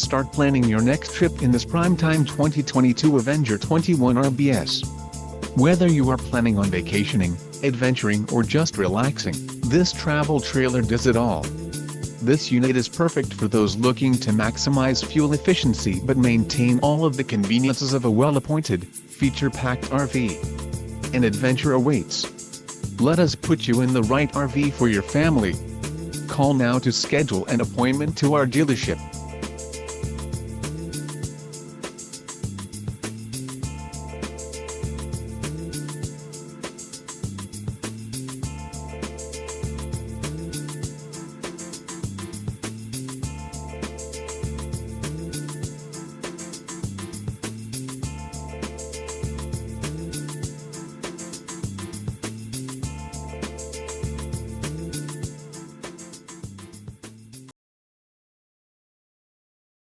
Start planning your next trip in this primetime 2022 Avenger 21 RBS. Whether you are planning on vacationing, adventuring or just relaxing, this travel trailer does it all. This unit is perfect for those looking to maximize fuel efficiency but maintain all of the conveniences of a well-appointed, feature-packed RV. An adventure awaits. Let us put you in the right RV for your family. Call now to schedule an appointment to our dealership.